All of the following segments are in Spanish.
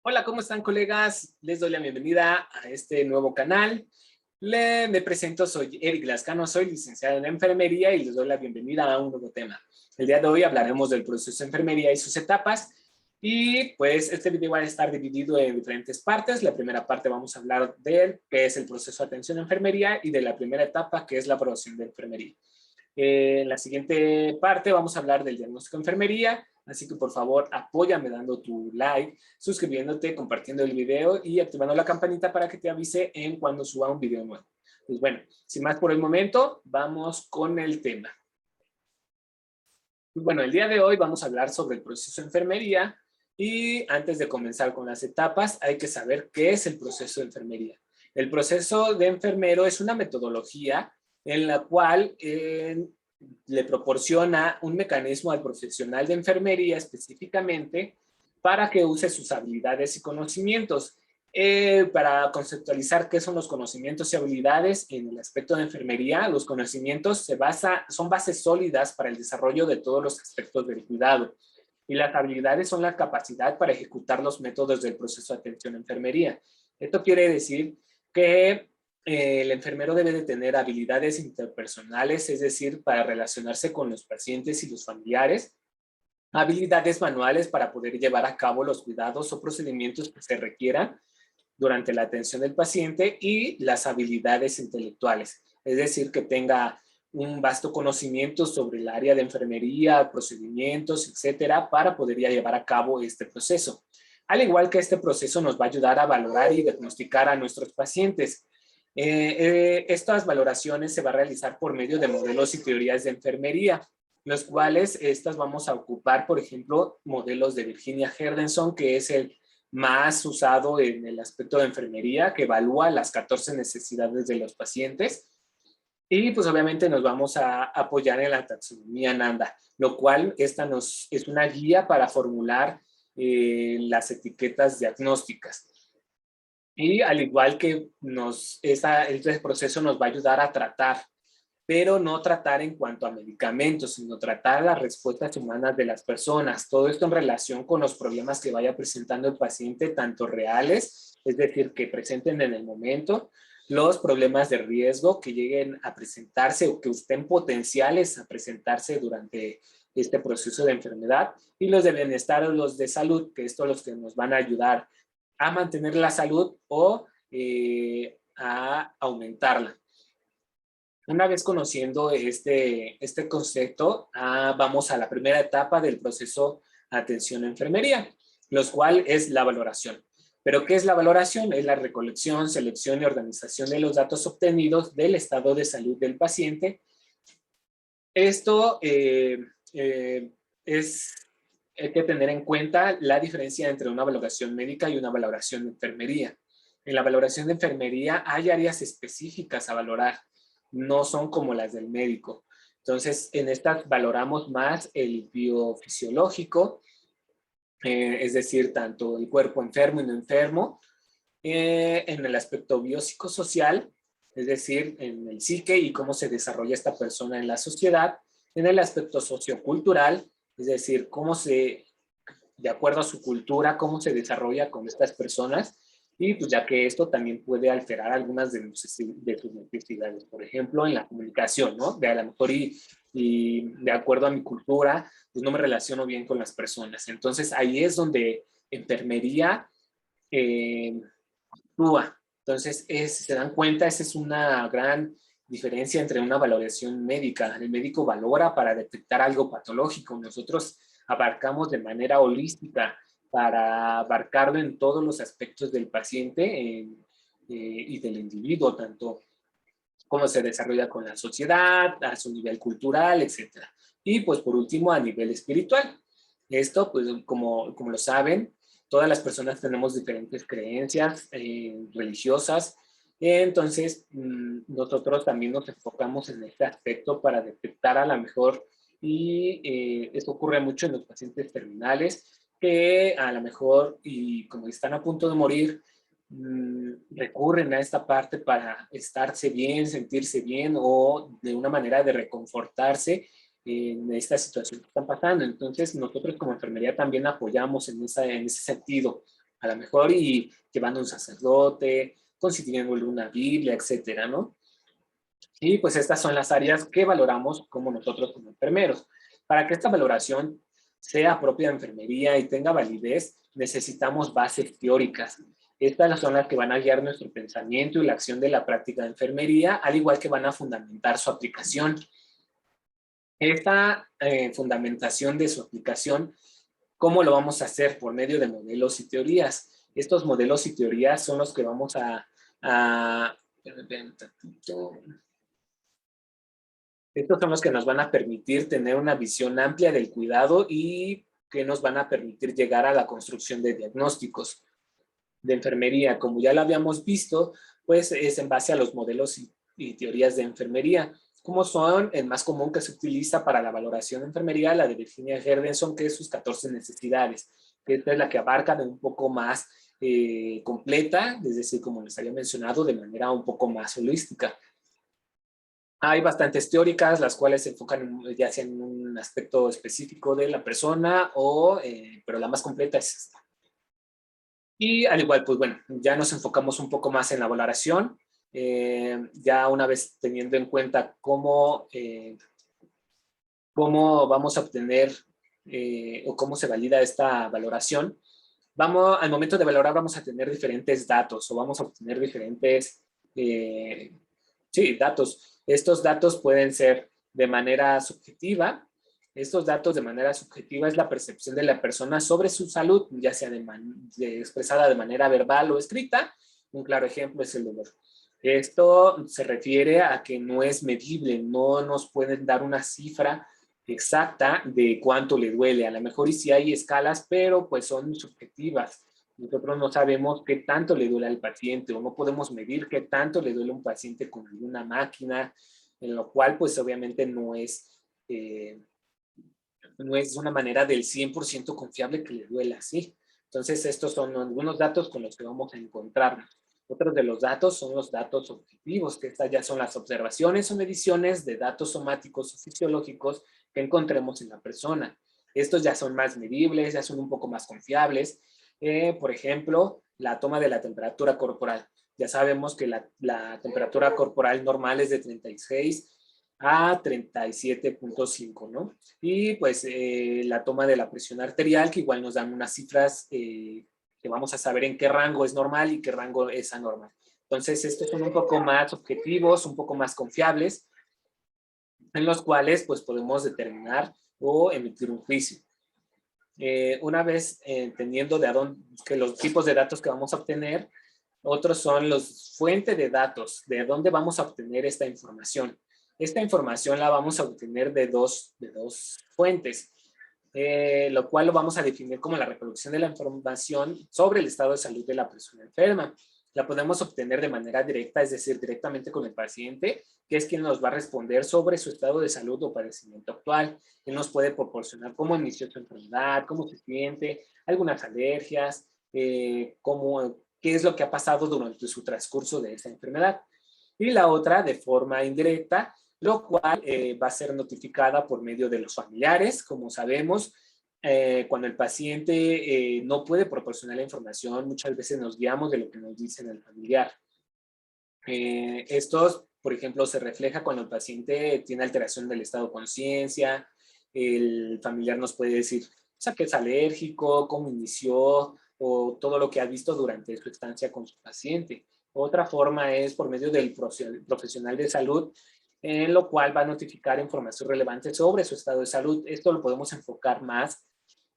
Hola, ¿cómo están, colegas? Les doy la bienvenida a este nuevo canal. Me presento, soy Eric Lascano, soy licenciado en enfermería y les doy la bienvenida a un nuevo tema. El día de hoy hablaremos del proceso de enfermería y sus etapas. Y pues este video va a estar dividido en diferentes partes. La primera parte vamos a hablar de qué es el proceso de atención a enfermería y de la primera etapa, que es la aprobación de enfermería. En la siguiente parte vamos a hablar del diagnóstico de enfermería, así que por favor apóyame dando tu like, suscribiéndote, compartiendo el video y activando la campanita para que te avise en cuando suba un video nuevo. Pues bueno, sin más por el momento, vamos con el tema. Pues bueno, el día de hoy vamos a hablar sobre el proceso de enfermería y antes de comenzar con las etapas hay que saber qué es el proceso de enfermería. El proceso de enfermero es una metodología en la cual le proporciona un mecanismo al profesional de enfermería específicamente para que use sus habilidades y conocimientos. Para conceptualizar qué son los conocimientos y habilidades en el aspecto de enfermería, los conocimientos son bases sólidas para el desarrollo de todos los aspectos del cuidado y las habilidades son la capacidad para ejecutar los métodos del proceso de atención a enfermería. Esto quiere decir que el enfermero debe de tener habilidades interpersonales, es decir, para relacionarse con los pacientes y los familiares, habilidades manuales para poder llevar a cabo los cuidados o procedimientos que se requieran durante la atención del paciente y las habilidades intelectuales, es decir, que tenga un vasto conocimiento sobre el área de enfermería, procedimientos, etcétera, para poder ya llevar a cabo este proceso. Al igual que este proceso nos va a ayudar a valorar y diagnosticar a nuestros pacientes. Estas valoraciones se van a realizar por medio de modelos y teorías de enfermería, los cuales estas vamos a ocupar, por ejemplo, modelos de Virginia Herdenson, que es el más usado en el aspecto de enfermería, que evalúa las 14 necesidades de los pacientes. Y pues obviamente nos vamos a apoyar en la taxonomía Nanda, lo cual esta es una guía para formular las etiquetas diagnósticas. Y al igual que este proceso nos va a ayudar a tratar, pero no tratar en cuanto a medicamentos, sino tratar las respuestas humanas de las personas. Todo esto en relación con los problemas que vaya presentando el paciente, tanto reales, es decir, que presenten en el momento, los problemas de riesgo que lleguen a presentarse o que estén potenciales a presentarse durante este proceso de enfermedad, y los de bienestar o los de salud, que estos los que nos van a ayudar a mantener la salud o a aumentarla. Una vez conociendo este concepto, vamos a la primera etapa del proceso de atención a enfermería, los cual es la valoración. ¿Pero qué es la valoración? Es la recolección, selección y organización de los datos obtenidos del estado de salud del paciente. Esto hay que tener en cuenta la diferencia entre una valoración médica y una valoración de enfermería. En la valoración de enfermería hay áreas específicas a valorar, no son como las del médico. Entonces, en estas valoramos más el biofisiológico, es decir, tanto el cuerpo enfermo y no enfermo, en el aspecto biopsicosocial, es decir, en el psique y cómo se desarrolla esta persona en la sociedad, en el aspecto sociocultural, es decir, de acuerdo a su cultura, cómo se desarrolla con estas personas, y pues ya que esto también puede alterar algunas de sus necesidades, por ejemplo, en la comunicación, ¿no? De a lo mejor y de acuerdo a mi cultura, pues no me relaciono bien con las personas. Entonces ahí es donde enfermería actúa. Entonces, si se dan cuenta, esa es una gran diferencia entre una valoración médica. El médico valora para detectar algo patológico. Nosotros abarcamos de manera holística para abarcarlo en todos los aspectos del paciente y del individuo, tanto cómo se desarrolla con la sociedad, a su nivel cultural, etcétera. Y pues por último, a nivel espiritual. Esto, pues como lo saben, todas las personas tenemos diferentes creencias religiosas, entonces nosotros también nos enfocamos en este aspecto para detectar a la mejor, y esto ocurre mucho en los pacientes terminales, que a lo mejor, y como están a punto de morir, recurren a esta parte para estarse bien, sentirse bien o de una manera de reconfortarse en esta situación que están pasando. Entonces nosotros como enfermería también apoyamos en ese sentido A lo mejor y llevando un sacerdote, constituyéndole una Biblia, etcétera, ¿no? Y pues estas son las áreas que valoramos como nosotros como enfermeros. Para que esta valoración sea propia de enfermería y tenga validez, necesitamos bases teóricas. Estas son las que van a guiar nuestro pensamiento y la acción de la práctica de enfermería, al igual que van a fundamentar su aplicación. Esta fundamentación de su aplicación, ¿cómo lo vamos a hacer? Por medio de modelos y teorías. Estos modelos y teorías son los que vamos estos son los que nos van a permitir tener una visión amplia del cuidado y que nos van a permitir llegar a la construcción de diagnósticos de enfermería. Como ya lo habíamos visto, pues es en base a los modelos y teorías de enfermería, como son el más común que se utiliza para la valoración de enfermería, la de Virginia Herdenson, que es sus 14 necesidades, que esta es la que abarca de un poco más completa, es decir, como les había mencionado, de manera un poco más holística. Hay bastantes teóricas, las cuales se enfocan ya sea en un aspecto específico de la persona, pero la más completa es esta. Y al igual, pues bueno, ya nos enfocamos un poco más en la valoración, ya una vez teniendo en cuenta cómo vamos a obtener o cómo se valida esta valoración, al momento de valorar vamos a tener diferentes datos o vamos a obtener diferentes datos. Estos datos pueden ser de manera subjetiva. Estos datos de manera subjetiva es la percepción de la persona sobre su salud, ya sea expresada de manera verbal o escrita. Un claro ejemplo es el dolor. Esto se refiere a que no es medible, no nos pueden dar una cifra exacta de cuánto le duele. A lo mejor y sí hay escalas, pero pues son subjetivas. Nosotros no sabemos qué tanto le duele al paciente o no podemos medir qué tanto le duele a un paciente con alguna máquina, en lo cual pues obviamente no es una manera del 100% confiable que le duela así. Entonces estos son algunos datos con los que vamos a encontrarnos. Otros de los datos son los datos objetivos, que estas ya son las observaciones o mediciones de datos somáticos o fisiológicos que encontremos en la persona. Estos ya son más medibles, ya son un poco más confiables. Por ejemplo, la toma de la temperatura corporal. Ya sabemos que la temperatura corporal normal es de 36 a 37.5, ¿no? Y pues la toma de la presión arterial, que igual nos dan unas cifras que vamos a saber en qué rango es normal y qué rango es anormal. Entonces, estos son un poco más objetivos, un poco más confiables, en los cuales pues podemos determinar o emitir un juicio. Una vez entendiendo que los tipos de datos que vamos a obtener, otros son los fuentes de datos, de dónde vamos a obtener esta información. Esta información la vamos a obtener de dos fuentes, lo cual lo vamos a definir como la reproducción de la información sobre el estado de salud de la persona enferma. La podemos obtener de manera directa, es decir, directamente con el paciente, que es quien nos va a responder sobre su estado de salud o padecimiento actual. Él nos puede proporcionar cómo inició su enfermedad, cómo se siente, algunas alergias, qué es lo que ha pasado durante su transcurso de esa enfermedad. Y la otra de forma indirecta, lo cual va a ser notificada por medio de los familiares, como sabemos. Cuando el paciente no puede proporcionar la información, muchas veces nos guiamos de lo que nos dice el familiar. Estos, por ejemplo, se refleja cuando el paciente tiene alteración del estado de conciencia, el familiar nos puede decir, o sea, que es alérgico, cómo inició, o todo lo que ha visto durante su estancia con su paciente. Otra forma es por medio del profesional de salud, en lo cual va a notificar información relevante sobre su estado de salud. Esto lo podemos enfocar más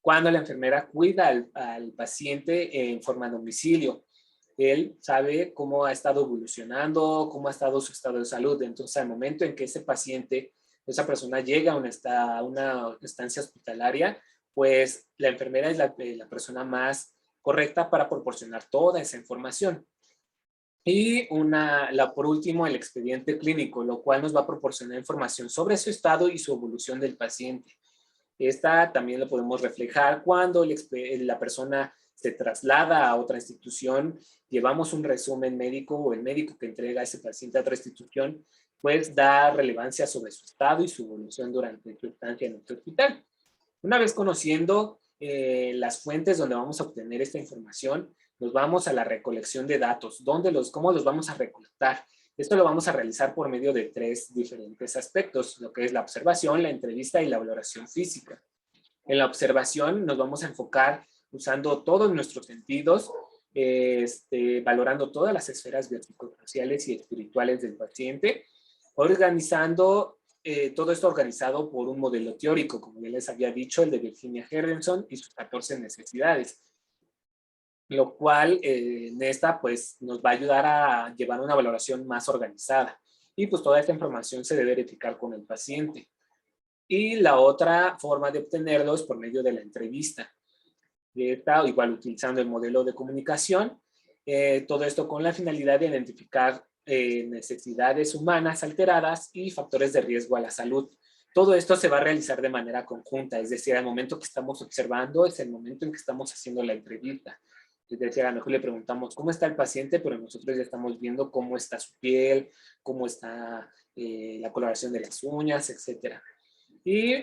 cuando la enfermera cuida al paciente en forma de domicilio. Él sabe cómo ha estado evolucionando, cómo ha estado su estado de salud. Entonces, al momento en que ese paciente, esa persona llega a una estancia hospitalaria, pues la enfermera es la persona más correcta para proporcionar toda esa información. Y por último, el expediente clínico, lo cual nos va a proporcionar información sobre su estado y su evolución del paciente. Esta también lo podemos reflejar cuando la persona se traslada a otra institución, llevamos un resumen médico o el médico que entrega a ese paciente a otra institución, pues da relevancia sobre su estado y su evolución durante su estancia en nuestro hospital. Una vez conociendo las fuentes donde vamos a obtener esta información, nos vamos a la recolección de datos. ¿Cómo los vamos a recolectar? Esto lo vamos a realizar por medio de 3 diferentes aspectos, lo que es la observación, la entrevista y la valoración física. En la observación nos vamos a enfocar usando todos nuestros sentidos, valorando todas las esferas biopsicosociales y espirituales del paciente, organizando todo esto organizado por un modelo teórico, como ya les había dicho, el de Virginia Herrenson y sus 14 necesidades, lo cual en esta pues nos va a ayudar a llevar una valoración más organizada. Y pues toda esta información se debe verificar con el paciente. Y la otra forma de obtenerlo es por medio de la entrevista. Esta, igual utilizando el modelo de comunicación, todo esto con la finalidad de identificar necesidades humanas alteradas y factores de riesgo a la salud. Todo esto se va a realizar de manera conjunta, es decir, al momento que estamos observando es el momento en que estamos haciendo la entrevista. Es decir, a lo mejor le preguntamos cómo está el paciente, pero nosotros ya estamos viendo cómo está su piel, cómo está la coloración de las uñas, etcétera. Y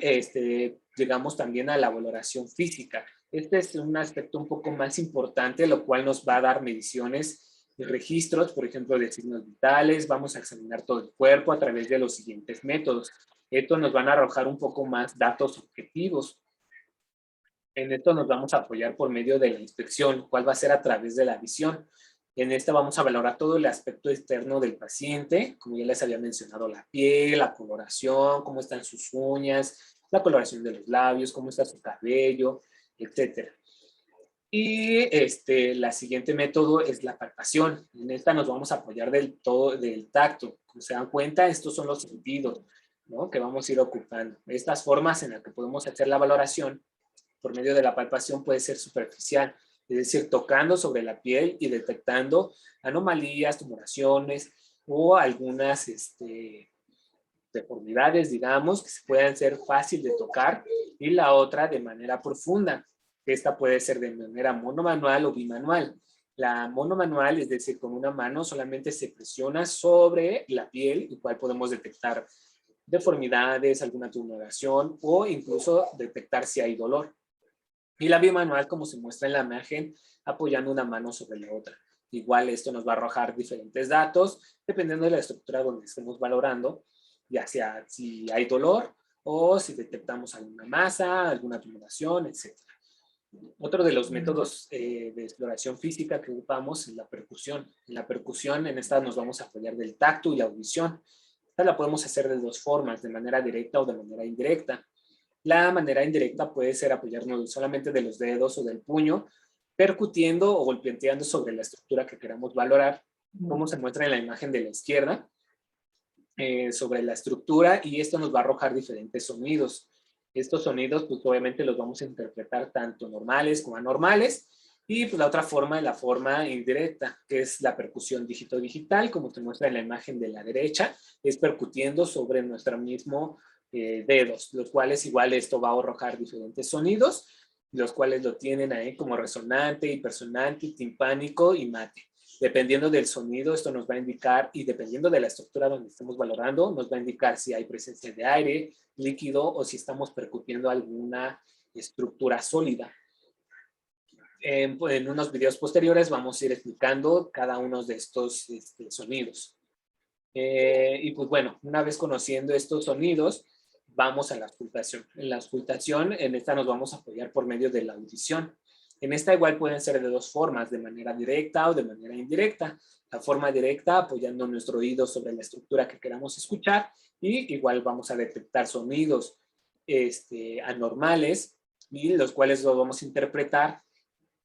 llegamos también a la valoración física. Este es un aspecto un poco más importante, lo cual nos va a dar mediciones y registros, por ejemplo, de signos vitales. Vamos a examinar todo el cuerpo a través de los siguientes métodos. Estos nos van a arrojar un poco más datos objetivos. En esto nos vamos a apoyar por medio de la inspección, cuál va a ser a través de la visión. En esta vamos a valorar todo el aspecto externo del paciente, como ya les había mencionado, la piel, la coloración, cómo están sus uñas, la coloración de los labios, cómo está su cabello, etc. Y la siguiente método es la palpación. En esta nos vamos a apoyar del tacto. Como se dan cuenta, estos son los sentidos, ¿no?, que vamos a ir ocupando. Estas formas en las que podemos hacer la valoración por medio de la palpación puede ser superficial, es decir, tocando sobre la piel y detectando anomalías, tumoraciones o algunas deformidades, digamos, que puedan ser fácil de tocar, y la otra de manera profunda. Esta puede ser de manera monomanual o bimanual. La monomanual, es decir, con una mano solamente se presiona sobre la piel, y cual podemos detectar deformidades, alguna tumoración o incluso detectar si hay dolor. Y la bimanual, como se muestra en la imagen, apoyando una mano sobre la otra. Igual esto nos va a arrojar diferentes datos, dependiendo de la estructura donde estemos valorando, ya sea si hay dolor o si detectamos alguna masa, alguna tumoración, etc. Otro de los métodos de exploración física que ocupamos es la percusión. En esta nos vamos a apoyar del tacto y la audición. Esta la podemos hacer de 2 formas, de manera directa o de manera indirecta. La manera indirecta puede ser apoyarnos solamente de los dedos o del puño, percutiendo o golpeteando sobre la estructura que queramos valorar, como se muestra en la imagen de la izquierda, sobre la estructura, y esto nos va a arrojar diferentes sonidos. Estos sonidos, pues obviamente los vamos a interpretar tanto normales como anormales, y pues la otra forma es la forma indirecta, que es la percusión dígito-digital, como se muestra en la imagen de la derecha, es percutiendo sobre nuestro mismo dedos, los cuales igual esto va a arrojar diferentes sonidos, los cuales lo tienen ahí como resonante, hipersonante, timpánico y mate. Dependiendo del sonido, esto nos va a indicar, y dependiendo de la estructura donde estemos valorando, nos va a indicar si hay presencia de aire, líquido, o si estamos percutiendo alguna estructura sólida. En unos videos posteriores vamos a ir explicando cada uno de estos sonidos. Y pues bueno, una vez conociendo estos sonidos, vamos a la auscultación. En la auscultación, en esta nos vamos a apoyar por medio de la audición. En esta igual pueden ser de 2 formas, de manera directa o de manera indirecta. La forma directa, apoyando nuestro oído sobre la estructura que queramos escuchar, y igual vamos a detectar sonidos anormales, y los cuales los vamos a interpretar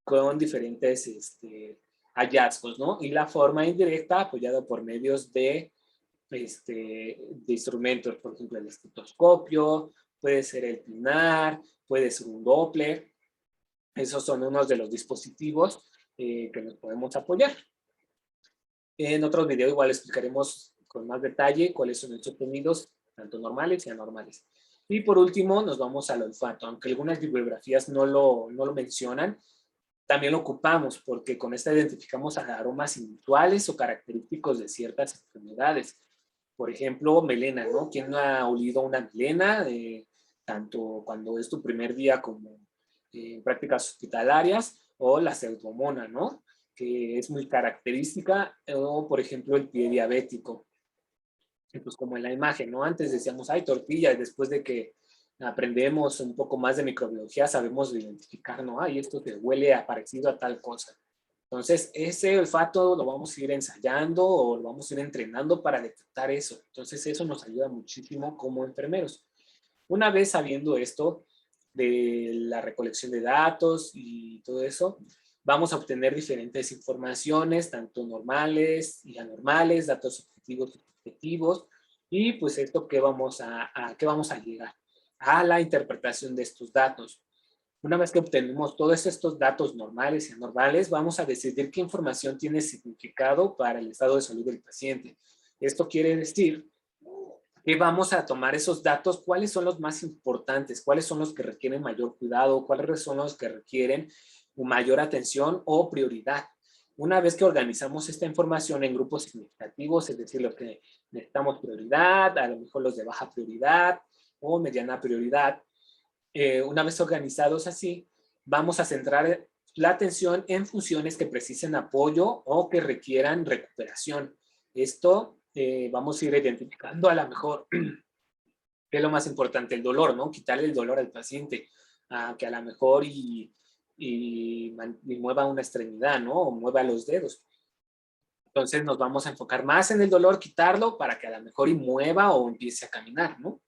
con diferentes hallazgos, ¿no? Y la forma indirecta, apoyada por medios de instrumentos, por ejemplo, el estetoscopio, puede ser el pinar, puede ser un Doppler. Esos son unos de los dispositivos que nos podemos apoyar. En otros videos igual explicaremos con más detalle cuáles son estos sonidos, tanto normales y anormales. Y por último nos vamos al olfato, aunque algunas bibliografías no lo mencionan, también lo ocupamos porque con esta identificamos aromas inusuales o característicos de ciertas enfermedades. Por ejemplo, melena, ¿no? ¿Quién no ha olido una melena? Tanto cuando es tu primer día como prácticas hospitalarias, o la pseudomona, ¿no? Que es muy característica, o por ejemplo el pie diabético. Pues como en la imagen, ¿no? Antes decíamos, ay, tortilla, y después de que aprendemos un poco más de microbiología, sabemos identificar, ¿no? Ay, esto te huele a parecido a tal cosa. Entonces, ese olfato lo vamos a ir ensayando o lo vamos a ir entrenando para detectar eso. Entonces, eso nos ayuda muchísimo como enfermeros. Una vez sabiendo esto de la recolección de datos y todo eso, vamos a obtener diferentes informaciones, tanto normales y anormales, datos objetivos y subjetivos, y pues esto ¿qué vamos a qué vamos a llegar? A la interpretación de estos datos. Una vez que obtenemos todos estos datos normales y anormales, vamos a decidir qué información tiene significado para el estado de salud del paciente. Esto quiere decir que vamos a tomar esos datos, cuáles son los más importantes, cuáles son los que requieren mayor cuidado, cuáles son los que requieren mayor atención o prioridad. Una vez que organizamos esta información en grupos significativos, es decir, los que necesitamos prioridad, a lo mejor los de baja prioridad o mediana prioridad, una vez organizados así, vamos a centrar la atención en funciones que precisen apoyo o que requieran recuperación. Esto vamos a ir identificando a lo mejor qué es lo más importante, el dolor, ¿no? Quitarle el dolor al paciente, que a lo mejor y mueva una extremidad, ¿no? O mueva los dedos. Entonces nos vamos a enfocar más en el dolor, quitarlo para que a lo mejor y mueva o empiece a caminar, ¿no?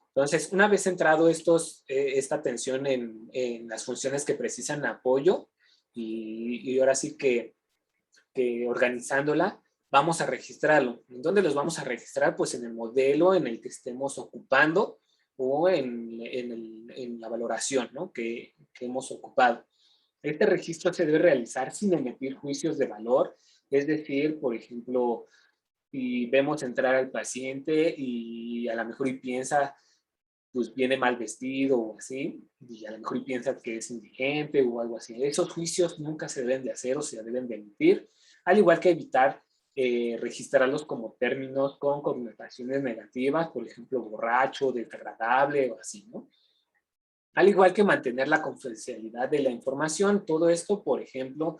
Entonces, una vez centrado esta atención en las funciones que precisan apoyo y ahora sí que organizándola, vamos a registrarlo. ¿En dónde los vamos a registrar? Pues en el modelo en el que estemos ocupando o en la valoración, ¿no? que hemos ocupado. Este registro se debe realizar sin emitir juicios de valor, es decir, por ejemplo, si vemos entrar al paciente y a lo mejor y piensa pues viene mal vestido o así, y a lo mejor piensa que es indigente o algo así. Esos juicios nunca se deben de hacer o se deben de emitir, al igual que evitar registrarlos como términos con connotaciones negativas, por ejemplo, borracho, desagradable o así, ¿no? Al igual que mantener la confidencialidad de la información, todo esto, por ejemplo,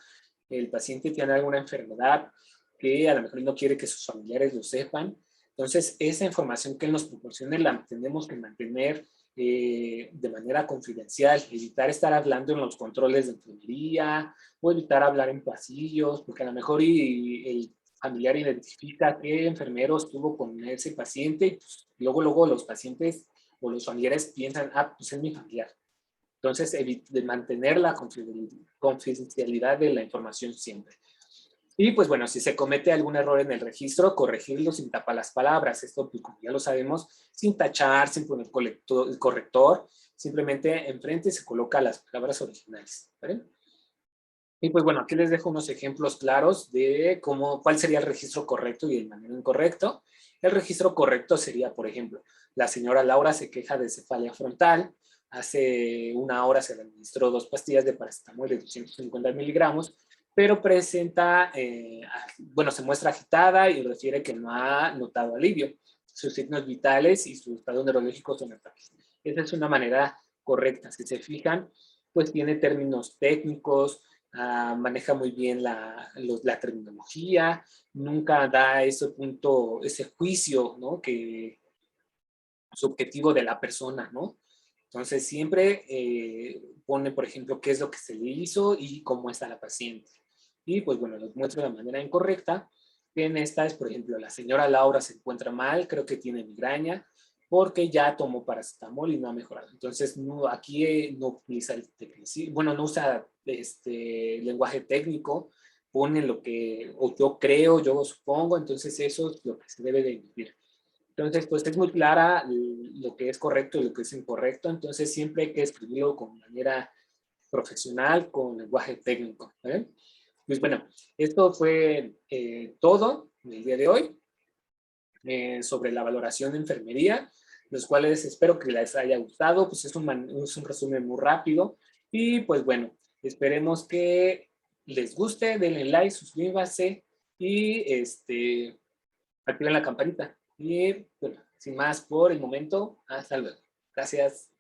el paciente tiene alguna enfermedad que a lo mejor no quiere que sus familiares lo sepan, entonces esa información que él nos proporcione la tenemos que mantener de manera confidencial, evitar estar hablando en los controles de enfermería o evitar hablar en pasillos, porque a lo mejor el familiar identifica qué enfermero estuvo con ese paciente y pues, luego los pacientes o los familiares piensan, ah, pues es mi familiar. Entonces, de mantener la confidencialidad de la información siempre. Y pues bueno, si se comete algún error en el registro, corregirlo sin tapar las palabras. Esto, pues, como ya lo sabemos, sin tachar, sin poner corrector, simplemente enfrente se coloca las palabras originales. ¿Vale? Y pues bueno, aquí les dejo unos ejemplos claros de cuál sería el registro correcto y el manejo incorrecto. El registro correcto sería, por ejemplo, la señora Laura se queja de cefalia frontal, hace una hora se le administró 2 pastillas de paracetamol de 250 miligramos, pero presenta, bueno, se muestra agitada y refiere que no ha notado alivio. Sus signos vitales y su estado neurológico son estables. Esa es una manera correcta. Si se fijan, pues tiene términos técnicos, maneja muy bien la terminología, nunca da ese punto, ese juicio, ¿no? Que subjetivo de la persona, ¿no? Entonces siempre pone, por ejemplo, qué es lo que se le hizo y cómo está la paciente. Y pues bueno, los muestro de manera incorrecta. En esta es, por ejemplo, la señora Laura se encuentra mal, creo que tiene migraña, porque ya tomó paracetamol y no ha mejorado. Entonces, no, aquí no utiliza el bueno, no usa lenguaje técnico, pone lo que, o yo creo, yo supongo, entonces eso es lo que se debe de emitir. Entonces, pues es muy clara lo que es correcto y lo que es incorrecto, entonces siempre hay que escribirlo con manera profesional, con lenguaje técnico. ¿Vale? Pues bueno, esto fue todo el día de hoy sobre la valoración de enfermería, los cuales espero que les haya gustado, pues es un resumen muy rápido y pues bueno, esperemos que les guste, denle like, suscríbanse y activen la campanita. Y bueno, sin más por el momento, hasta luego. Gracias.